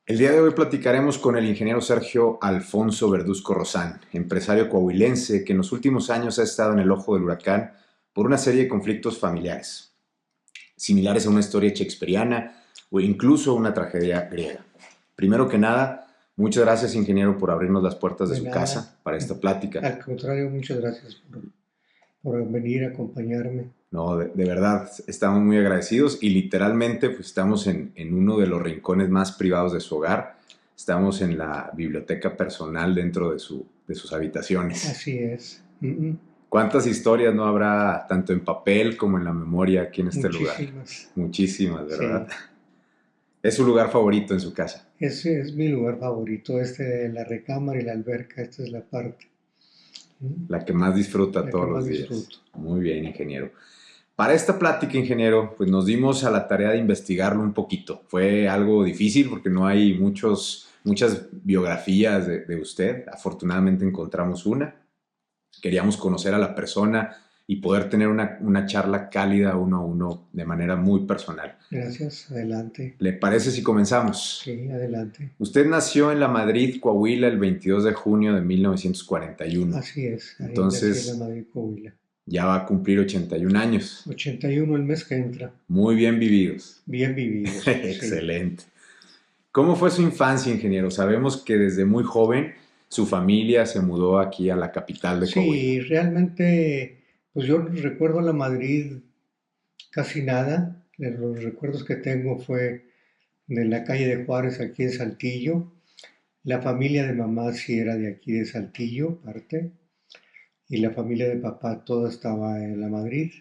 El día de hoy platicaremos con el ingeniero Sergio Alfonso Verduzco Rozán, empresario coahuilense que en los últimos años ha estado en el ojo del huracán por una serie de conflictos familiares, similares a una historia shakespeariana o incluso una tragedia griega. Primero que nada, muchas gracias, ingeniero, por abrirnos las puertas de De su nada, casa para esta plática. al contrario, muchas gracias por venir a acompañarme. No, de verdad, estamos muy agradecidos y literalmente pues, estamos en uno de los rincones más privados de su hogar. Estamos en la biblioteca personal dentro de sus habitaciones. Así es. ¿Cuántas historias no habrá tanto en papel como en la memoria aquí en este lugar? Muchísimas. Muchísimas, ¿verdad? Sí, Es su lugar favorito en su casa, ese es mi lugar favorito, la recámara y la alberca, esta es la parte, ¿m? la que más disfruta La que todos más los días. disfruto. Muy bien, ingeniero. Para esta plática, ingeniero, pues nos dimos a la tarea de investigarlo un poquito. Fue algo difícil porque no hay muchas biografías de usted. Afortunadamente encontramos una. Queríamos conocer a la persona y poder tener una charla cálida uno a uno de manera muy personal. Gracias, adelante. ¿Le parece si comenzamos? Sí, adelante. Usted nació en La Madrid, Coahuila, el 22 de junio de 1941. Así es, ahí nací en la Entonces, Madrid, Coahuila. ya va a cumplir 81 años. 81 el mes que entra. Muy bien vividos. Bien vividos, sí. Excelente. ¿Cómo fue su infancia, ingeniero? Sabemos que desde muy joven su familia se mudó aquí a la capital de Coahuila. Sí, realmente, pues yo recuerdo la Madrid casi nada. De los recuerdos que tengo fue de la calle de Juárez, aquí en Saltillo. La familia de mamá sí era de aquí de Saltillo, parte, y la familia de papá toda estaba en la Madrid.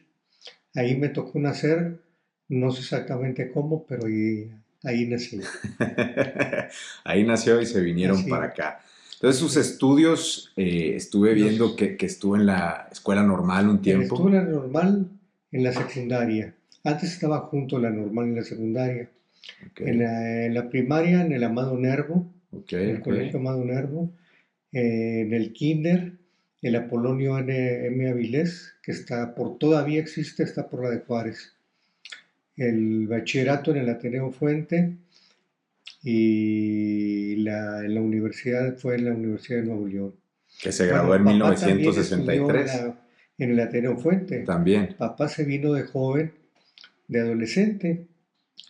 Ahí me tocó nacer, no sé exactamente cómo, pero ahí nací. Ahí nació y se vinieron para Así, acá. Entonces sus así es. estudios, estuve viendo Los, que estuvo en la escuela normal un estuve tiempo. en la normal, en la secundaria. Antes estaba junto a la normal y la secundaria. Ok, En la primaria, en el Amado Nervo, ok, en el ok. colegio Amado Nervo. En el kinder, el Apolonio M. Avilés, que todavía existe, está por la de Juárez. El bachillerato en el Ateneo Fuente y en la universidad fue en la Universidad de Nuevo León. Que se graduó Bueno, en papá también estudió en 1963. el Ateneo Fuente. También, Papá se vino de joven, de adolescente,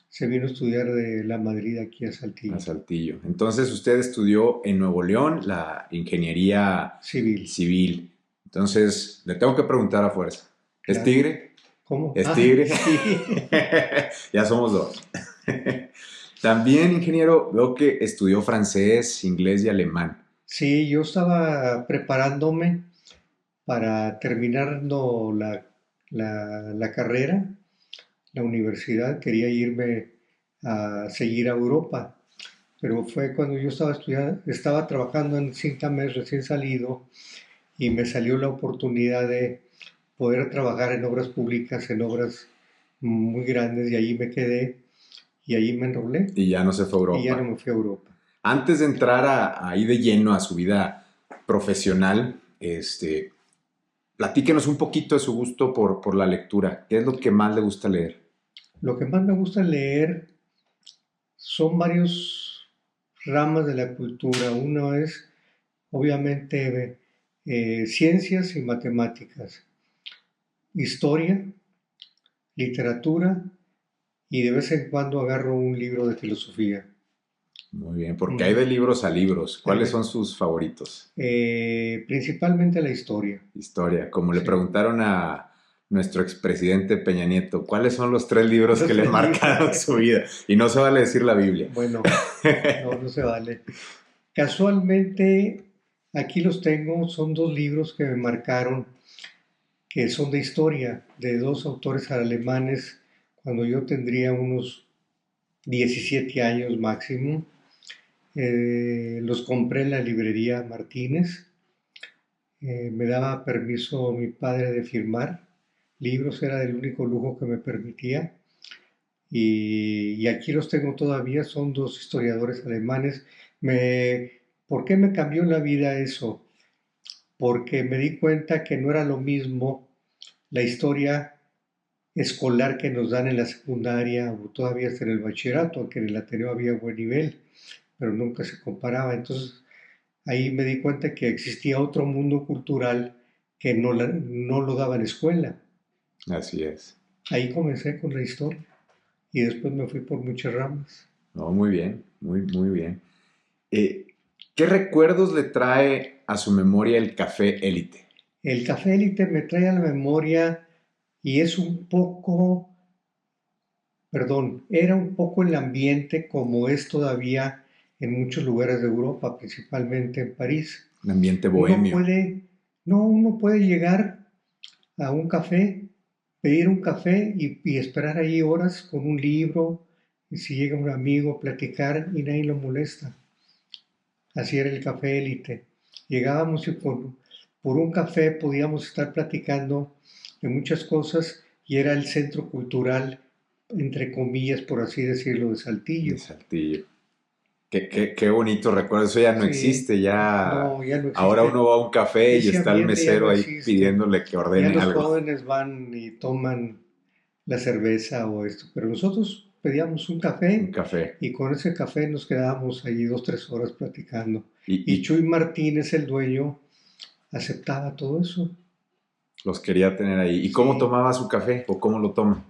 se vino a estudiar de la Madrid aquí a a Saltillo. Saltillo. Entonces usted estudió en Nuevo León la ingeniería Civil, civil. Entonces, le tengo que preguntar a fuerza. ¿Es claro. tigre? ¿Cómo? ¿Es Ah, tigre? sí. Ya somos dos. También, ingeniero, veo que estudió francés, inglés y alemán. Sí, yo estaba preparándome para terminando la carrera, la universidad, quería irme a seguir a Europa, pero fue cuando yo estaba estudiando, estaba trabajando en Cintames recién salido y me salió la oportunidad de poder trabajar en obras públicas, en obras muy grandes y allí me quedé y allí me enrolé Y ya no se fue a y ya no Europa. me fui a Europa. Antes de entrar ahí de lleno a su vida profesional, platíquenos un poquito de su gusto por la lectura. ¿Qué es lo que más le gusta leer? Lo que más me gusta leer son varios ramas de la cultura. Uno es, obviamente, ciencias y matemáticas, historia, literatura y de vez en cuando agarro un libro de filosofía. Muy bien, porque hay Ujú. de libros a libros. Hay ¿Cuáles son sus favoritos? principalmente la historia. Historia. Como le Sí. preguntaron a nuestro expresidente Peña Nieto, ¿cuáles son los tres libros que Los le tres libros. marcaron su vida? Y no se vale decir la Biblia. Bueno, no, no se vale. Casualmente, aquí los tengo, son dos libros que me marcaron, que son de historia, de dos autores alemanes, cuando yo tendría unos 17 años máximo. Los compré en la librería Martínez. Me daba permiso mi padre de firmar libros, era el único lujo que me permitía. Y aquí los tengo todavía, son dos historiadores alemanes. ¿Por qué me cambió la vida eso? Porque me di cuenta que no era lo mismo la historia escolar que nos dan en la secundaria o todavía hasta en el bachillerato, que en el Ateneo había buen nivel, pero nunca se comparaba. Entonces ahí me di cuenta que existía otro mundo cultural que no lo daba en escuela. Así es. Ahí comencé con la historia y después me fui por muchas ramas. No, muy bien, muy bien. Eh, ¿Qué recuerdos le trae a su memoria el café Élite? El café élite me trae a la memoria y es un poco, perdón, era un poco el ambiente como es todavía en muchos lugares de Europa, principalmente en París. Un ambiente Uno bohemio. puede, no, uno puede llegar a un café, pedir un café y esperar ahí horas con un libro, y si llega un amigo, platicar y nadie lo molesta. Así era el café élite. Llegábamos y por un café podíamos estar platicando de muchas cosas y era el centro cultural, entre comillas, por así decirlo, de De Saltillo. Saltillo. Qué bonito recuerdo. Eso ya no Sí, existe. Ya no, ya no ahora existe. uno va a un café y Ese está el ambiente ya no mesero ahí existe. pidiéndole que Ya ordene los algo. jóvenes van y toman la cerveza o esto, pero nosotros pedíamos un Un café café. y con ese café nos quedábamos allí 2, 3 horas platicando. Y Y Chuy Martínez, el dueño, aceptaba todo eso. los quería tener ahí. ¿Y cómo Sí. tomaba su café? ¿O cómo lo toma?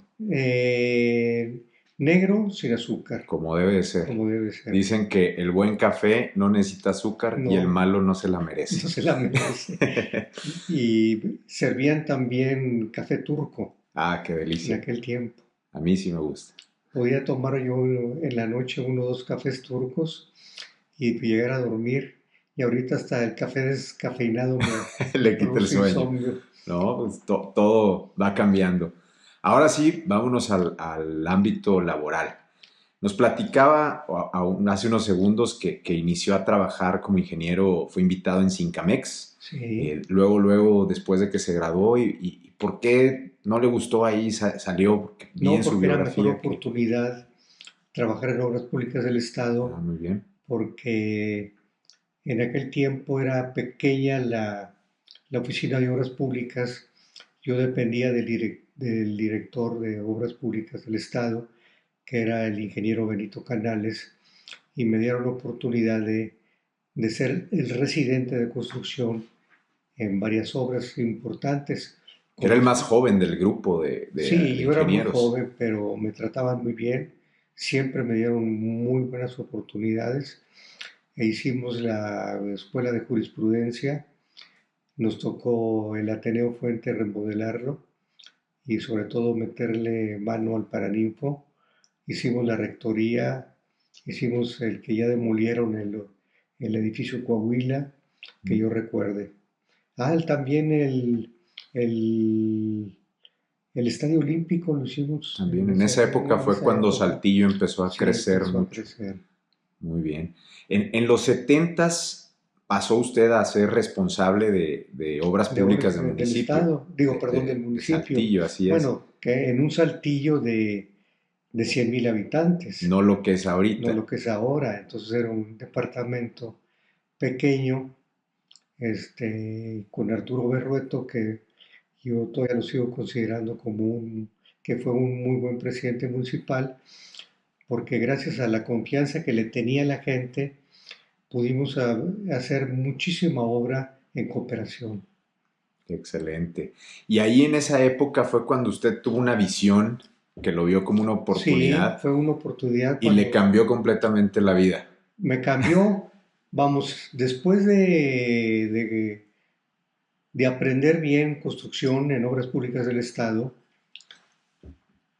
Negro sin azúcar, Como debe de ser. como debe ser. Dicen que el buen café no necesita azúcar y el No, malo no se la no merece. se la merece. Y servían también café turco Ah, qué en delicia. aquel tiempo. A mí sí me gusta. Podía tomar yo en la noche 1 o 2 cafés turcos y llegar a dormir. Y ahorita hasta el café descafeinado me Le quita el produce sueño. insomnio. ¿No? Pues todo va cambiando. Ahora sí, vámonos al ámbito laboral. Nos platicaba hace unos segundos que inició a trabajar como ingeniero, fue invitado en Sincamex, Sí, luego, después de que se graduó, y ¿por qué no le gustó ahí? Salió, porque vi no en su porque era mejor biografía que... oportunidad trabajar en obras públicas del Ah, Estado, muy bien. porque en aquel tiempo era pequeña la oficina de obras públicas. Yo dependía del director de obras públicas del Estado, que era el ingeniero Benito Canales, y me dieron la oportunidad de ser el residente de construcción en varias obras importantes. Era Como el más joven del grupo sí, de yo era muy ingenieros. joven, pero me trataban muy bien. Siempre me dieron muy buenas oportunidades e hicimos la escuela de jurisprudencia. Nos tocó el Ateneo Fuente remodelarlo y sobre todo meterle mano al Paraninfo. Hicimos la rectoría, hicimos el que ya demolieron el edificio Coahuila, que yo recuerde. Ah, también el, el Estadio Olímpico lo hicimos También en esa época en fue esa cuando época. Saltillo empezó a Sí, crecer empezó a mucho. crecer. Muy bien. En los setentas pasó usted a ser responsable de obras De obras públicas del del municipio, Estado, digo, perdón, del de municipio. Saltillo, así es. Bueno, que en un Saltillo de 100,000 habitantes, No lo que es no ahorita. lo que es ahora. Entonces era un departamento pequeño, con Arturo Berrueto, que yo todavía lo sigo considerando que fue un muy buen presidente municipal, porque gracias a la confianza que le tenía la gente, pudimos hacer muchísima obra en cooperación. Excelente. Y ahí en esa época fue cuando usted tuvo una visión que lo vio como una Sí, oportunidad fue una oportunidad y le cuando cambió completamente la vida. me cambió, vamos, después de aprender bien construcción en obras públicas del Estado.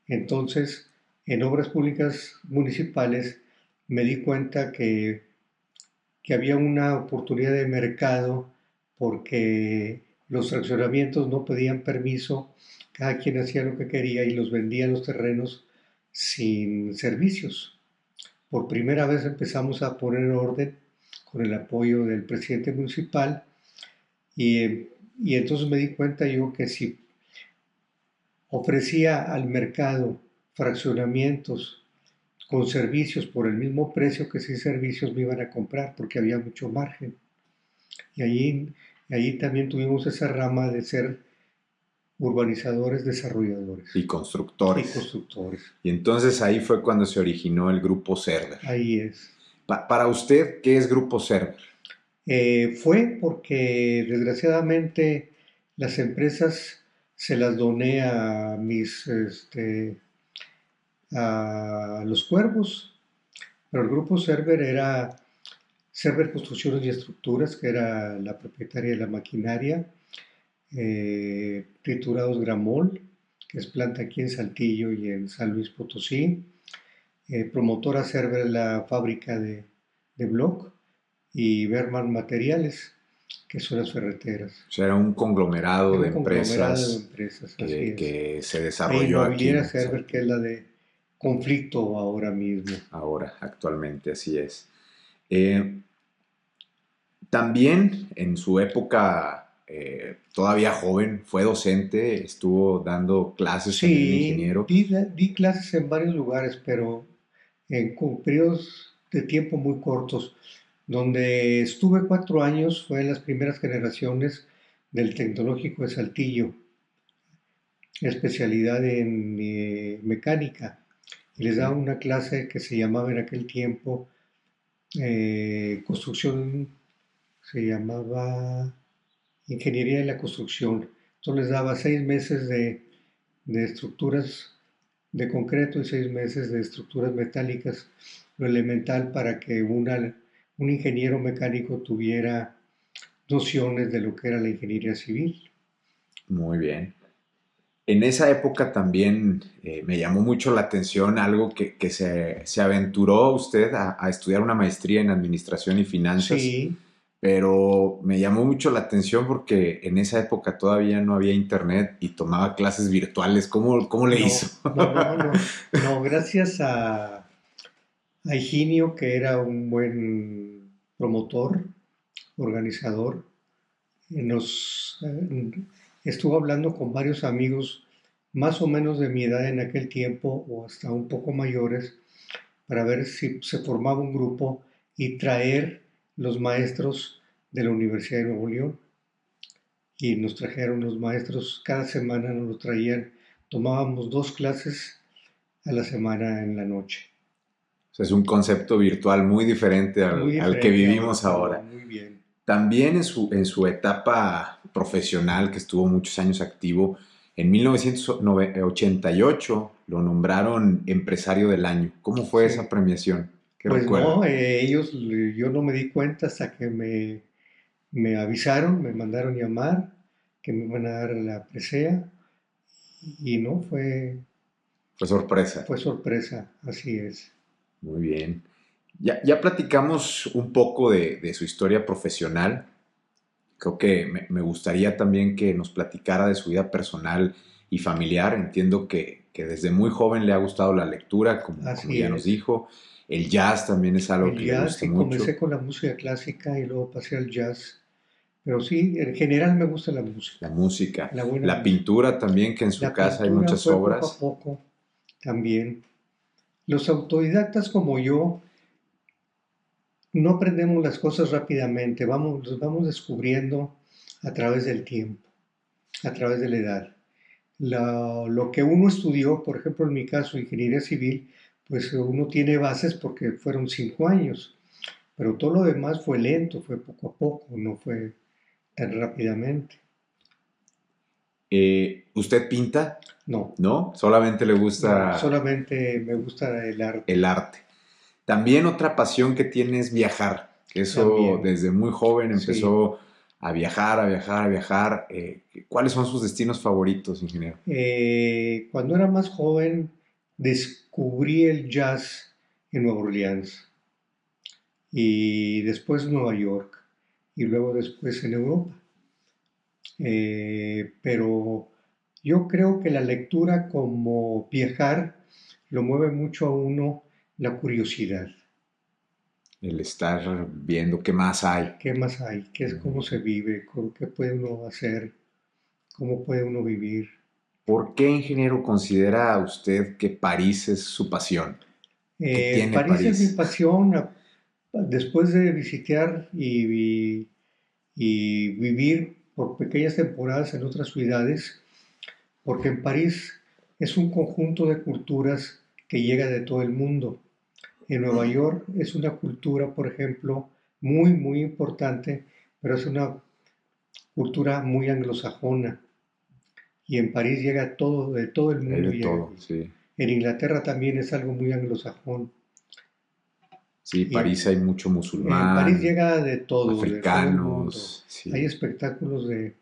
Entonces, en obras públicas municipales me di cuenta que había una oportunidad de mercado porque los fraccionamientos no pedían permiso, cada quien hacía lo que quería y los vendía los terrenos sin servicios. Por primera vez empezamos a poner orden con el apoyo del presidente municipal y entonces me di cuenta yo que si ofrecía al mercado fraccionamientos con servicios por el mismo precio que sin servicios me iban a comprar porque había mucho margen. Y ahí también tuvimos esa rama de ser urbanizadores, desarrolladores Y y constructores. constructores. Y entonces ahí fue cuando se originó el grupo Cerver. Ahí es. Para usted, ¿qué es Grupo Server? Fue porque desgraciadamente las empresas se las doné a a los cuervos, pero el grupo Server era Server Construcciones y Estructuras, que era la propietaria de la maquinaria, Triturados Gramol, que es planta aquí en Saltillo y en San Luis Potosí, Promotora Server, la fábrica de Block, y Berman Materiales, que son las ferreteras. O sea, era un conglomerado Era de un conglomerado de empresas empresas, así es. que se E desarrolló aquí Inmobiliaria en Server, que es Saltillo, la de conflicto ahora mismo. ahora, actualmente, así es. Eh, También en su época, todavía joven, fue docente, estuvo dando clases también de Sí, ingeniero. di clases en varios lugares, pero con periodos de tiempo muy cortos. Donde estuve 4 años fue en las primeras generaciones del Tecnológico de Saltillo, especialidad en mecánica. Y les daba Ok. una clase que se llamaba en aquel tiempo construcción, se llamaba Ingeniería de la Construcción. Entonces les daba 6 meses de estructuras de concreto y 6 meses de estructuras metálicas, lo elemental para que un ingeniero mecánico tuviera nociones de lo que era la ingeniería civil. Muy bien. En esa época también me llamó mucho la atención algo que se aventuró usted a estudiar una maestría en Administración y Finanzas, Sí, pero me llamó mucho la atención porque en esa época todavía no había internet y tomaba clases virtuales. ¿Cómo le hizo? no, gracias a Higinio, que era un buen promotor, organizador, nos estuvo hablando con varios amigos más o menos de mi edad en aquel tiempo o hasta un poco mayores para ver si se formaba un grupo y traer los maestros de la Universidad de Nuevo León. Y nos trajeron los maestros, cada semana nos lo traían, tomábamos 2 clases a la semana en la noche. O sea, es un concepto virtual muy diferente Muy al que diferente vivimos ahorita, no, ahora. muy bien. También en su etapa profesional, que estuvo muchos años activo, en 1988 lo nombraron empresario del año. ¿Cómo fue esa Sí. premiación? ¿Qué Pues no, recuerda? yo no me di cuenta hasta que me avisaron, me mandaron llamar, que me iban a dar la presea y no, Fue sorpresa. fue sorpresa, así es. Muy bien. Ya platicamos un poco de su historia profesional. Creo que me gustaría también que nos platicara de su vida personal y familiar. Entiendo que desde muy joven le ha gustado la lectura, como Así ya nos es. dijo. El jazz también es algo El que le jazz, gusta sí, comencé mucho. con la música clásica y luego pasé al jazz, pero sí, en general me gusta la La música, música, la buena la música. pintura también, que en su La casa hay pintura muchas fue poco a obras. poco también. Los autodidactas como yo no aprendemos las cosas rápidamente, los vamos descubriendo a través del tiempo, a través de la edad. Lo que uno estudió, por ejemplo, en mi caso, ingeniería civil, pues uno tiene bases porque fueron 5 años, pero todo lo demás fue lento, fue poco a poco, no fue tan rápidamente. ¿Usted pinta? No, ¿No? Solamente le no, gusta solamente me gusta el arte el arte. También otra pasión que tiene es viajar. Eso también, desde muy joven sí. empezó a viajar, a viajar, a viajar. ¿Cuáles son sus destinos favoritos, ingeniero? Cuando era más joven, descubrí el jazz en Nueva Orleans y después Nueva York y luego después en Europa. Pero yo creo que la lectura como viajar lo mueve mucho a uno la curiosidad. El estar viendo qué más hay. ¿Qué más hay? ¿Qué es Muy cómo se bien. vive? ¿Qué puede uno hacer? ¿Cómo puede uno vivir? ¿Por qué, ingeniero, considera usted que París es su pasión? ¿Qué tiene París es mi París? pasión. Después de visitar y vivir por pequeñas temporadas en otras ciudades, porque en París es un conjunto de culturas que llega de todo el mundo. En Nueva York es una cultura, por ejemplo, muy, muy importante, pero es una cultura muy anglosajona. Y en París llega todo, de todo el Hay mundo de llega todo, aquí. sí. En Inglaterra también es algo muy anglosajón. Sí, Y París hay mucho en París musulmán, llega de todo el mundo. africanos, Hay sí, espectáculos de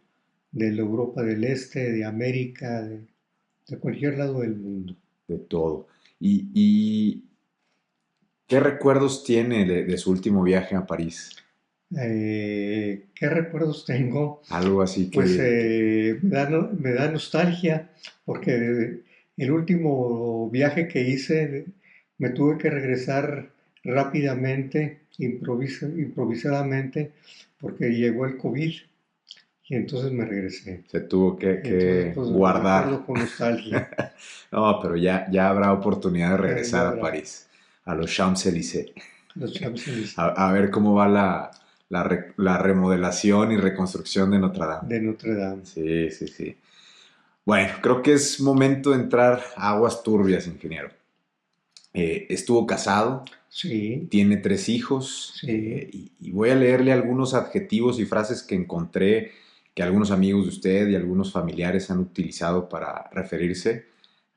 la Europa del Este, de América, de cualquier lado del mundo. de todo. ¿Y qué recuerdos tiene de su último viaje a París? ¿Qué recuerdos tengo? Algo así Pues que me da nostalgia porque el último viaje que hice me tuve que regresar rápidamente, improvisadamente, porque llegó el COVID y entonces me regresé. se tuvo Entonces que pues lo recuerdo guardar. con nostalgia. No, pero ya habrá oportunidad de Ya regresar a habrá París, a los Champs-Élysées, los Champs-Élysées a ver cómo va la remodelación y reconstrucción de Notre Dame. de Notre Dame. Sí, sí, sí. Bueno, creo que es momento de entrar a aguas turbias, ingeniero. Estuvo casado, Sí, tiene 3 hijos, sí. y voy a leerle algunos adjetivos y frases que encontré que algunos amigos de usted y algunos familiares han utilizado para referirse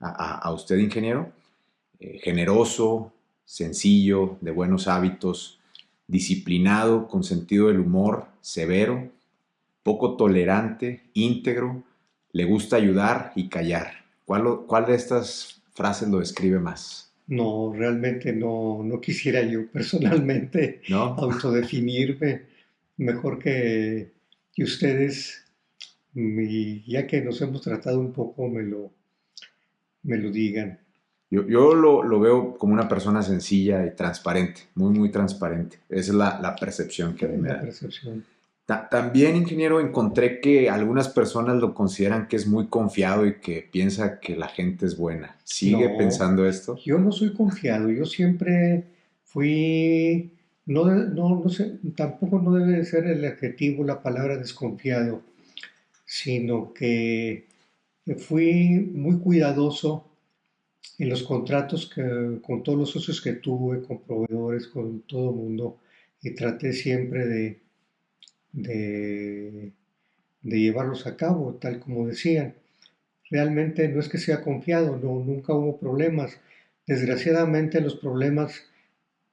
a usted, ingeniero. Generoso, sencillo, de buenos hábitos, disciplinado, con sentido del humor, severo, poco tolerante, íntegro, le gusta ayudar y callar. ¿Cuál de estas frases lo describe más? No, realmente no quisiera yo personalmente ¿No? autodefinirme. Mejor que ustedes, ya que nos hemos tratado un poco, me lo digan. Yo lo veo como una persona sencilla y transparente, muy, muy transparente. Esa es la percepción que a mí me La da. percepción. También, ingeniero, encontré que algunas personas lo consideran que es muy confiado y que piensa que la gente es buena. ¿Sigue No, pensando esto? yo no soy confiado. Yo siempre fui, no sé, tampoco no debe de ser el adjetivo, la palabra desconfiado, sino que fui muy cuidadoso en los contratos con todos los socios que tuve, con proveedores, con todo el mundo, y traté siempre de, de llevarlos a cabo, tal como decían. Realmente no es que sea confiado, no, nunca hubo problemas. Desgraciadamente los problemas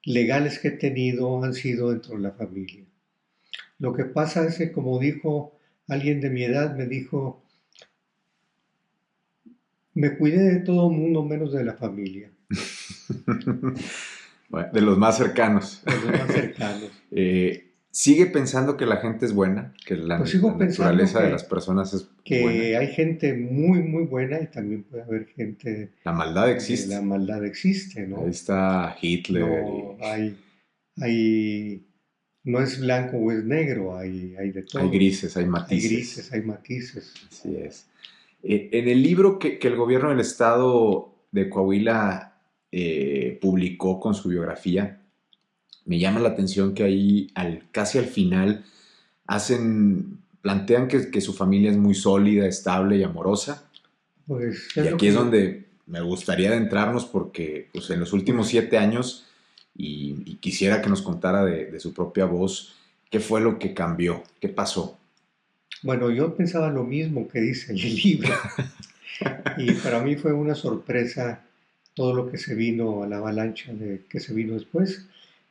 legales que he tenido han sido dentro de la familia. Lo que pasa es que, como dijo alguien de mi edad, me dijo, me cuidé de todo el mundo menos de la familia, Bueno, de los más cercanos. de los más cercanos. ¿Sigue pensando que la gente es buena? ¿Que Pues la sigo pensando naturaleza de las personas es buena? que hay gente muy, muy buena y también puede haber gente, La maldad la existe. maldad existe, Ahí ¿no? está Hitler y No hay, no es blanco o es negro, hay de hay todo. grises, hay Hay matices. grises, hay matices. Así es. En el libro que el gobierno del estado de Coahuila publicó con su biografía, me llama la atención que ahí casi al final plantean que su familia es muy sólida, estable y amorosa. Pues Y es lo aquí que es yo, donde me gustaría adentrarnos porque pues, en los últimos pues 7 años, y quisiera que nos contara de su propia voz, qué fue lo que cambió, qué pasó. bueno, yo pensaba lo mismo que dice el libro y para mí fue una sorpresa todo lo que se vino a la avalancha que se vino después,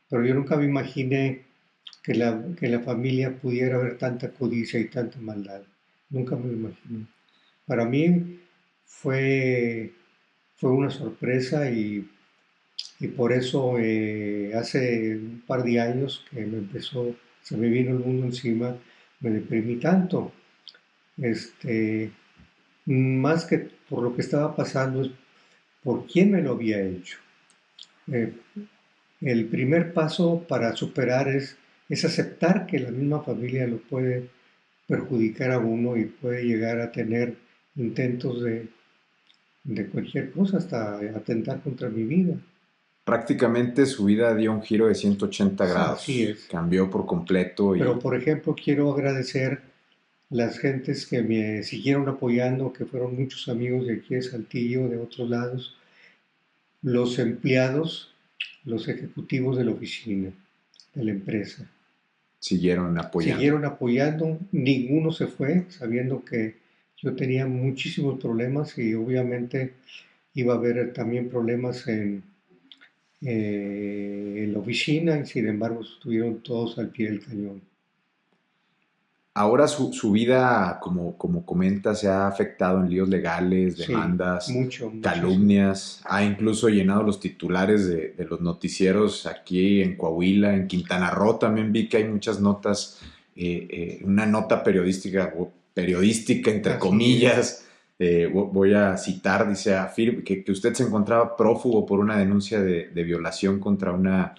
pero yo nunca me imaginé que la familia pudiera haber tanta codicia y tanta maldad. Nunca me lo imaginé. Para mí fue, fue una sorpresa y por eso hace un par de años que se me vino el mundo encima, me deprimí tanto. Este, más que por lo que estaba pasando, es por quién me lo había hecho. Eh, el primer paso para superar es aceptar que la misma familia lo puede perjudicar a uno y puede llegar a tener intentos de cualquier cosa, hasta atentar contra mi vida. Prácticamente su vida dio un giro de 180 Así grados, es. cambió por completo Pero, y por ejemplo, quiero agradecer las gentes que me siguieron apoyando, que fueron muchos amigos de aquí de Saltillo, de otros lados, los empleados los ejecutivos de la oficina, de la empresa. Siguieron apoyando. Siguieron apoyando, ninguno se fue, sabiendo que yo tenía muchísimos problemas y obviamente iba a haber también problemas en la oficina y sin embargo estuvieron todos al pie del cañón. Ahora su vida, como comenta, se ha afectado en líos legales, Sí, demandas, mucho, muchísimo. calumnias. Ha incluso llenado los titulares de los noticieros aquí en Coahuila, en Quintana Roo. También vi que hay muchas notas, una nota periodística entre Así es, comillas. Voy a citar, dice, que usted se encontraba prófugo por una denuncia de violación contra una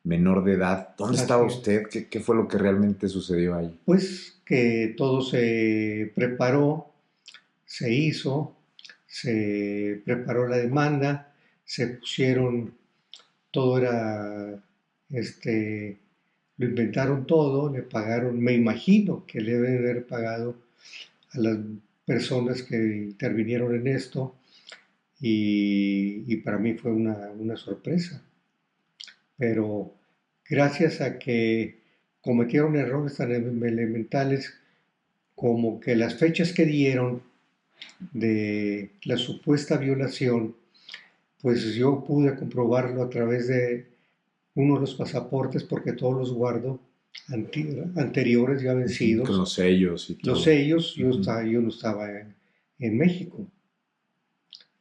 menor de edad. ¿Dónde estaba así es. usted? ¿Qué fue lo que realmente sucedió ahí? Pues que todo se preparó, se hizo, se preparó la demanda, se pusieron, todo era, este, lo inventaron todo, le pagaron, me imagino que le deben haber pagado a las personas que intervinieron en esto y para mí fue una sorpresa. Pero gracias a que cometieron errores tan elementales como que las fechas que dieron de la supuesta violación, pues yo pude comprobarlo a través de uno de los pasaportes porque todos los guardo anteriores ya Ujú, con vencidos. los sellos y Los todo. sellos, Ujú. yo no estaba en México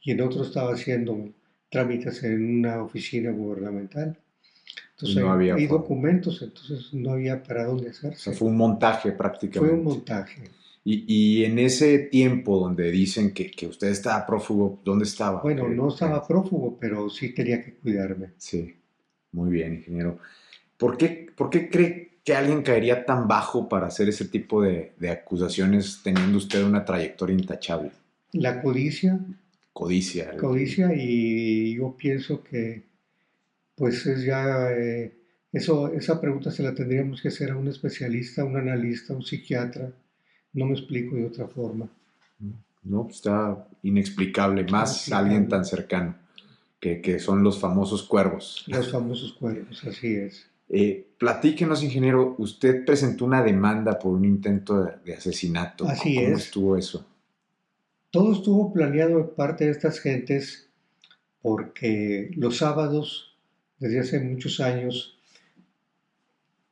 y en otro estaba haciendo trámites en una oficina gubernamental. Y Entonces no había hay forma. documentos, entonces no había para dónde O sea, hacerse. fue un montaje Fue un prácticamente. montaje. Y en ese tiempo donde dicen que usted estaba prófugo, ¿dónde estaba? Bueno, no estaba prófugo, pero sí tenía que cuidarme. Sí, muy bien, ingeniero. ¿Por qué cree que alguien caería tan bajo para hacer ese tipo de acusaciones teniendo usted una trayectoria intachable? La codicia, Codicia, codicia y yo pienso que pues es ya, esa pregunta se la tendríamos que hacer a un especialista, un analista, un psiquiatra. No me explico de otra forma. no, está inexplicable, más alguien Inexplicable. tan cercano, que son los famosos cuervos. Los famosos cuervos, así es. Platíquenos, ingeniero, usted presentó una demanda por un intento de asesinato. Así ¿Cómo es. estuvo eso? Todo estuvo planeado de parte de estas gentes porque los sábados, desde hace muchos años,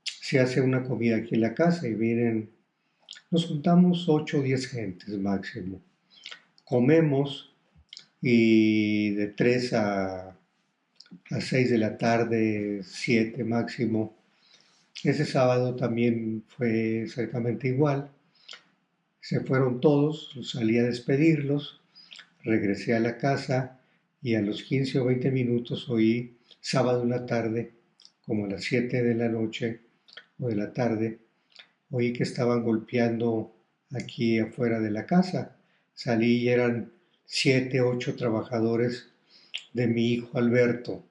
se hace una comida aquí en la casa y vienen, nos juntamos 8 o 10 gentes máximo. Comemos y de 3 a 6 de la tarde, 7 máximo. Ese sábado también fue exactamente igual. Se fueron todos, salí a despedirlos, regresé a la casa y a los 15 o 20 minutos oí, sábado en la tarde, como a las 7 de la noche o de la tarde, oí que estaban golpeando aquí afuera de la casa. Salí y eran 7, 8 trabajadores de mi hijo Alberto.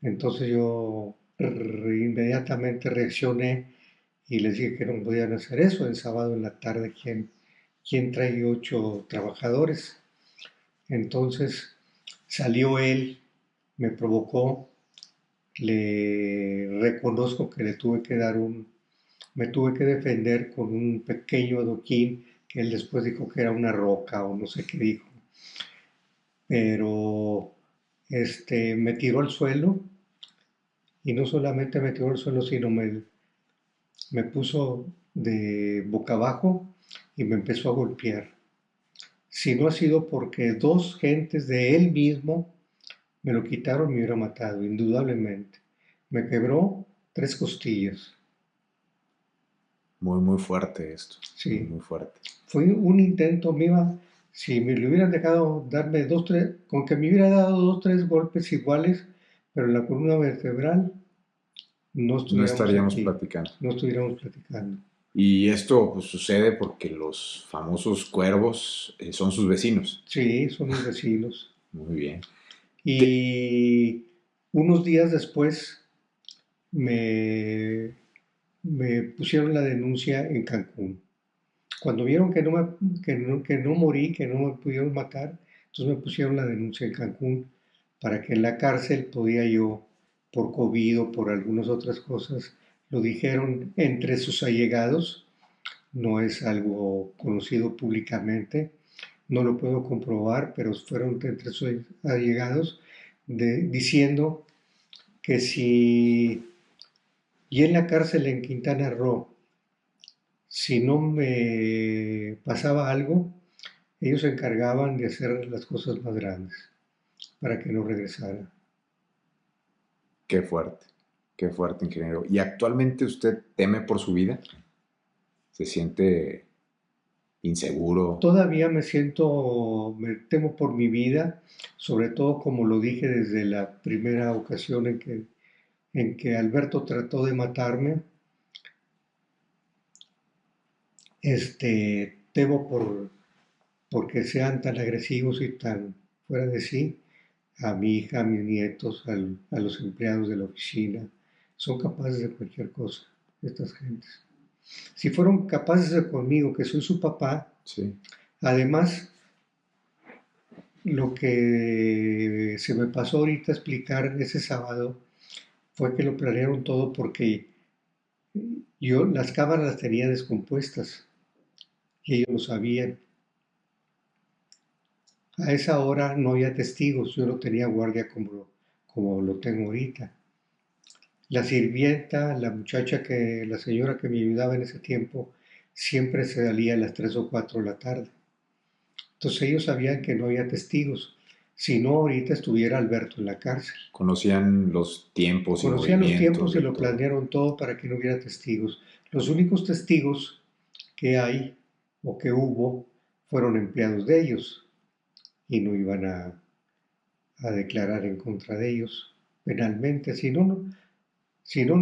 Entonces yo inmediatamente reaccioné y les dije que no podían hacer eso el sábado en la tarde. ¿Quién trae 8 trabajadores? Entonces salió él, me provocó, le reconozco que le tuve que dar me tuve que defender con un pequeño adoquín que él después dijo que era una roca o no sé qué dijo, pero me tiró al suelo y no solamente me tiró al suelo, sino me puso de boca abajo y me empezó a golpear. Si no ha sido porque dos gentes de él mismo me lo quitaron, me hubiera matado, indudablemente. Me quebró 3 costillas. Muy, muy fuerte esto. Muy, Sí, muy fuerte. fue un intento, si me lo hubieran dejado darme 2, 3, con que me hubiera dado 2, 3 golpes iguales, pero en la columna vertebral no No estuviéramos estaríamos aquí, platicando. no estuviéramos platicando. Y esto pues, sucede porque los famosos cuervos son sus vecinos. Sí, son mis vecinos. Muy bien. De- Y unos días después me, me pusieron la denuncia en Cancún. Cuando vieron que no morí, que no me pudieron matar, entonces me pusieron la denuncia en Cancún para que en la cárcel podía yo por COVID o por algunas otras cosas, lo dijeron entre sus allegados, no es algo conocido públicamente, no lo puedo comprobar, pero fueron entre sus allegados diciendo que si, y en la cárcel en Quintana Roo, si no me pasaba algo, ellos se encargaban de hacer las cosas más grandes para que no regresara. Qué fuerte, ingeniero. ¿Y actualmente usted teme por su vida? ¿Se siente inseguro? Todavía me temo por mi vida, sobre todo como lo dije desde la primera ocasión en que Alberto trató de matarme. Temo porque sean tan agresivos y tan fuera de sí a mi hija, a mis nietos, a los empleados de la oficina. Son capaces de cualquier cosa, estas gentes. Si fueron capaces de conmigo, que soy su papá, Sí. además, lo que se me pasó ahorita a explicar ese sábado fue que lo planearon todo porque yo las cámaras las tenía descompuestas y ellos lo sabían. A esa hora no había testigos, yo no tenía guardia como lo tengo ahorita. La sirvienta, la señora que me ayudaba en ese tiempo, siempre se salía a las 3 o 4 de la tarde. Entonces ellos sabían que no había testigos. Si no, ahorita estuviera Alberto en la cárcel. Conocían los tiempos y Conocían los movimientos tiempos y de lo todo. planearon todo para que no hubiera testigos. Los únicos testigos que hay o que hubo fueron empleados de ellos y no iban a declarar en contra de ellos penalmente. Si no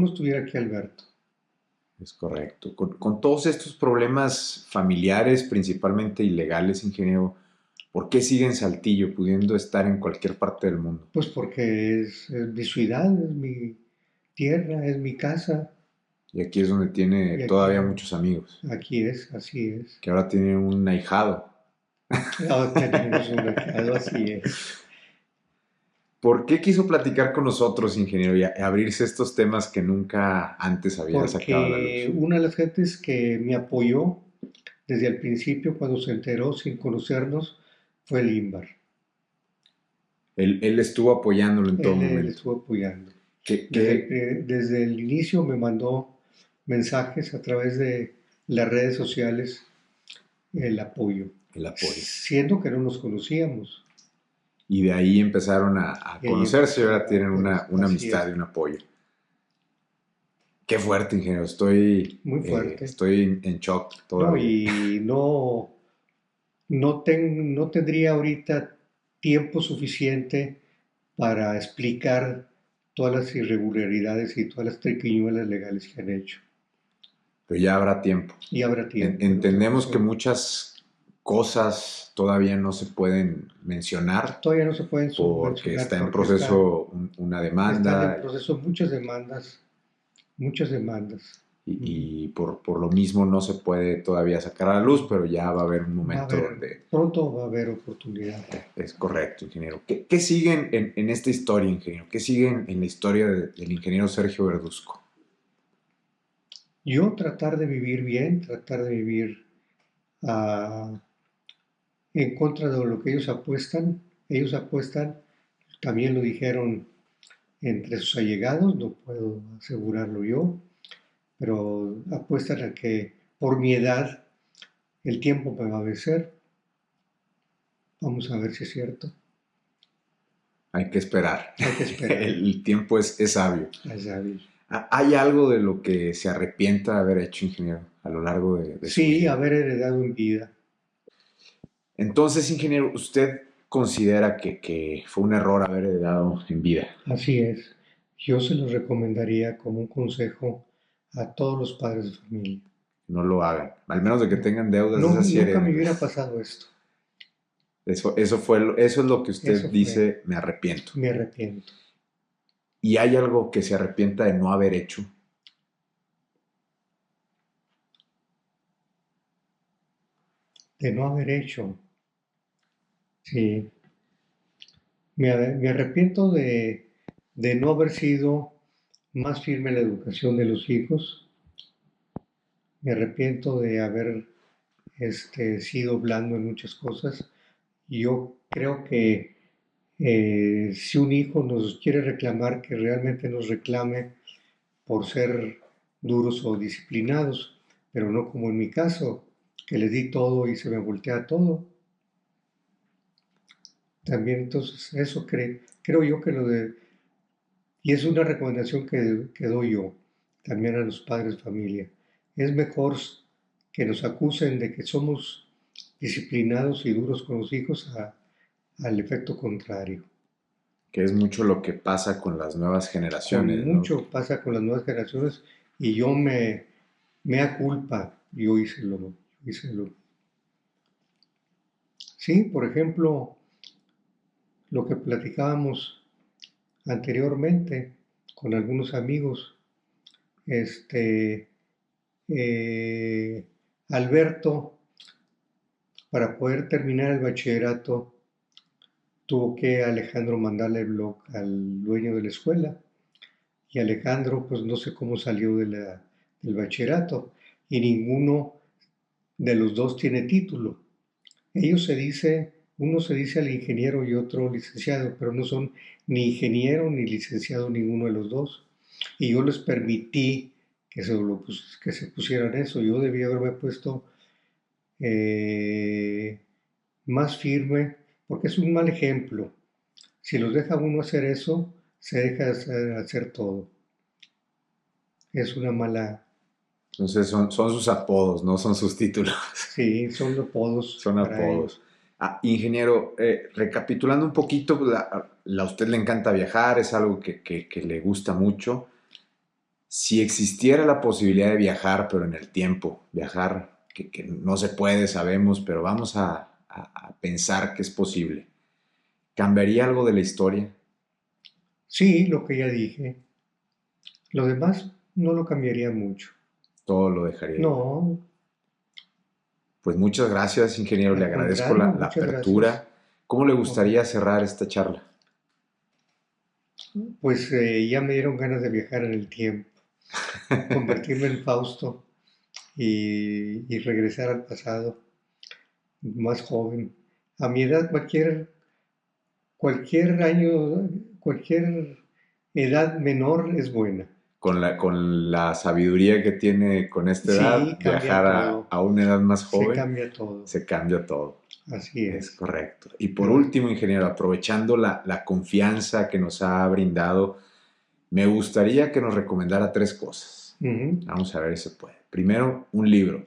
estuviera aquí Alberto. Es correcto. Con todos estos problemas familiares, principalmente ilegales, ingeniero, ¿por qué sigue en Saltillo, pudiendo estar en cualquier parte del mundo? Pues porque es mi ciudad, es mi tierra, es mi casa. Y aquí es donde tiene Y todavía muchos amigos, aquí es, así es. que ahora tienen un ahijado. Ahora tenemos un mercado, así es. ¿Por qué quiso platicar con nosotros, ingeniero, y abrirse estos temas que nunca antes había sacado a la Porque luz? una de las gentes que me apoyó desde el principio, cuando se enteró sin conocernos, fue el INBAR. Él estuvo apoyándolo en todo Él momento. estuvo apoyando. ¿Qué, Desde qué- desde el inicio me mandó mensajes a través de las redes sociales, el apoyo, el apoyo? siendo que no nos conocíamos. Y de ahí empezaron a Y ahí conocerse y empezó ahora tienen una así amistad es, y un apoyo. Qué fuerte, ingeniero. Estoy, muy eh, fuerte. estoy en shock No, todavía. y no tendría ahorita tiempo suficiente para explicar todas las irregularidades y todas las triquiñuelas legales que han hecho. Pero ya habrá tiempo. Y habrá tiempo en otra Entendemos que ocasión. muchas cosas todavía no se pueden mencionar Todavía no se pueden porque subvencionar está en porque proceso una están en demanda proceso muchas demandas. y por lo mismo no se puede todavía sacar a la luz, pero ya va a haber un Va a momento haber, donde pronto va a haber oportunidad. es correcto, ingeniero. ¿Qué sigue en esta historia, ingeniero? ¿Qué sigue en la historia del ingeniero Sergio Verduzco? Yo tratar de vivir bien, tratar de vivir ah, en contra de lo que ellos apuestan. Ellos apuestan, también lo dijeron entre sus allegados, no puedo asegurarlo yo, pero apuestan a que por mi edad el tiempo me va a vencer. Vamos a ver si es cierto. Hay que esperar. Hay que esperar. El tiempo es sabio. Es hábil. ¿Hay algo de lo que se arrepienta de haber hecho, ingeniero, a lo largo de su Sí, vida? haber heredado en vida. Entonces, ingeniero, ¿usted considera que fue un error haber heredado en vida? Así es. Yo se los recomendaría como un consejo a todos los padres de familia. No lo hagan. Al menos de que No, tengan deudas, no, esas sí nunca me hereden. hubiera pasado esto. Eso es lo que usted Eso fue, dice, me arrepiento. me arrepiento. ¿Y hay algo que se arrepienta de no haber hecho? De no haber hecho. Sí. Me arrepiento de no haber sido más firme en la educación de los hijos. Me arrepiento de haber sido blando en muchas cosas. Y yo creo que si un hijo nos quiere reclamar, que realmente nos reclame por ser duros o disciplinados, pero no como en mi caso, que les di todo y se me voltea todo. También entonces eso creo yo que lo de... Y es una recomendación que doy yo también a los padres de familia. Es mejor que nos acusen de que somos disciplinados y duros con los hijos al efecto contrario. Que es mucho lo que pasa con las nuevas Con generaciones, ¿no? mucho pasa con las nuevas generaciones y yo me da culpa, yo hice lo. Sí, por ejemplo, lo que platicábamos anteriormente con algunos amigos, este, Alberto, para poder terminar el bachillerato, tuvo que Alejandro mandarle el blog al dueño de la escuela. Y Alejandro, pues no sé cómo salió del bachillerato. Y ninguno de los dos tiene título. Uno se dice al ingeniero y otro licenciado, pero no son ni ingeniero ni licenciado ninguno de los dos. Y yo les permití que se pusieran eso. Yo debía haberme puesto eh, más firme, porque es un mal ejemplo. Si los deja uno hacer eso, se deja hacer todo. Es una mala... Entonces son sus apodos, no son sus títulos. Sí, son apodos Son para apodos. ellos. Ingeniero, recapitulando un poquito, pues, a usted le encanta viajar, es algo que le gusta mucho. Si existiera la posibilidad de viajar, pero en el tiempo, viajar, que no se puede, sabemos, pero vamos a pensar que es posible. ¿Cambiaría algo de la historia? Sí, lo que ya dije. Lo demás no lo cambiaría mucho. Todo lo dejaría igual. No, Pues muchas gracias, ingeniero, le al agradezco contrario, la muchas gracias. apertura. ¿Cómo le No, gustaría cerrar esta charla? pues ya me dieron ganas de viajar en el tiempo, convertirme en Fausto y regresar al pasado, más joven. A mi edad, cualquier año, cualquier edad menor es buena. Con la sabiduría que tiene con esta edad, Sí, cambia viajar todo, a una edad más se joven, cambia todo. se cambia todo. Así Es es. correcto. Y por Pero, último, ingeniero, aprovechando la confianza que nos ha brindado, me gustaría que nos recomendara tres cosas. ujú. Vamos a ver si se puede. Primero, un libro,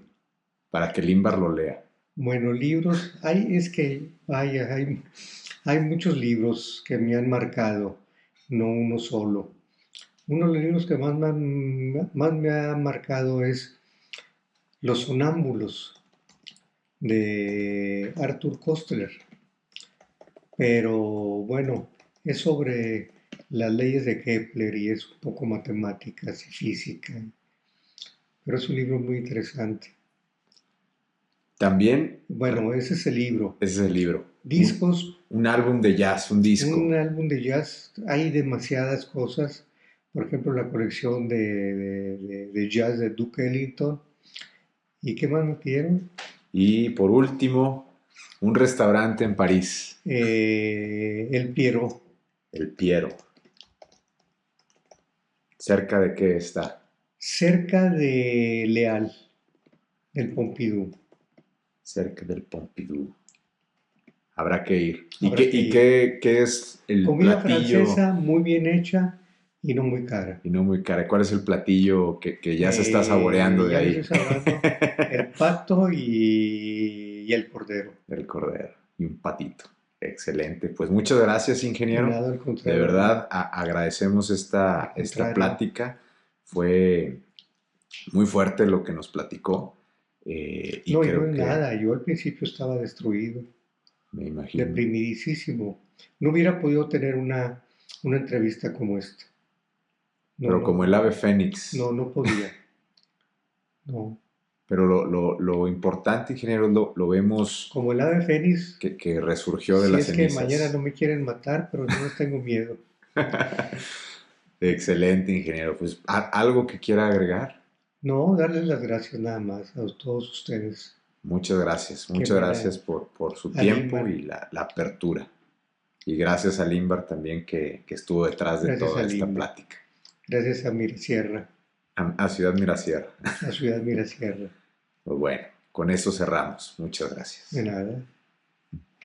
para que Limbar lo lea. Bueno, libros, es que, vaya, hay muchos libros que me han marcado, no uno solo. Uno de los libros que más me ha marcado es Los Sonámbulos de Arthur Koestler. Pero bueno, es sobre las leyes de Kepler y es un poco matemáticas y física. Pero es un libro muy interesante. También, Bueno, ese es el libro. ese es el libro. Discos, Un álbum de jazz, un disco. un álbum de jazz, hay demasiadas cosas. Por ejemplo, la colección de jazz de Duke Ellington. ¿Y qué más me pidieron? Y por último, un restaurante en París, El Piero, el Piero. ¿Cerca de qué está? cerca de Leal, del Pompidou. Cerca del Pompidou. Habrá que ir. ¿Y Habrá que ir. qué es el Comida platillo? francesa muy bien hecha y no muy cara. Y no muy cara. ¿Cuál es el platillo que ya se está saboreando de Ya me ahí? estoy saboreando el pato y el cordero. El cordero y un patito. Excelente. Pues muchas gracias, ingeniero. Nada, al De contrario, verdad, agradecemos al esta contrario. plática. Fue muy fuerte lo que nos platicó. Y No, y no creo es que, nada. Yo al principio estaba destruido, me imagino, deprimidísimo. No hubiera podido tener una entrevista como esta. No, pero como no, el ave fénix. no podía. No. Pero lo importante, ingeniero, lo vemos Como el ave fénix, que resurgió de si las es que mañana no cenizas. me quieren matar, pero no les tengo miedo. Excelente, ingeniero. Pues, ¿algo que quiera agregar? No, darles las gracias nada más a todos ustedes que Muchas me gracias por su tiempo animan. y la apertura. Y gracias a Limbar también que estuvo detrás de Gracias a toda esta Linda. plática. Gracias a Mirasierra, A Ciudad Mirasierra. a Ciudad Mirasierra. Pues bueno, con eso cerramos. Muchas De gracias. nada.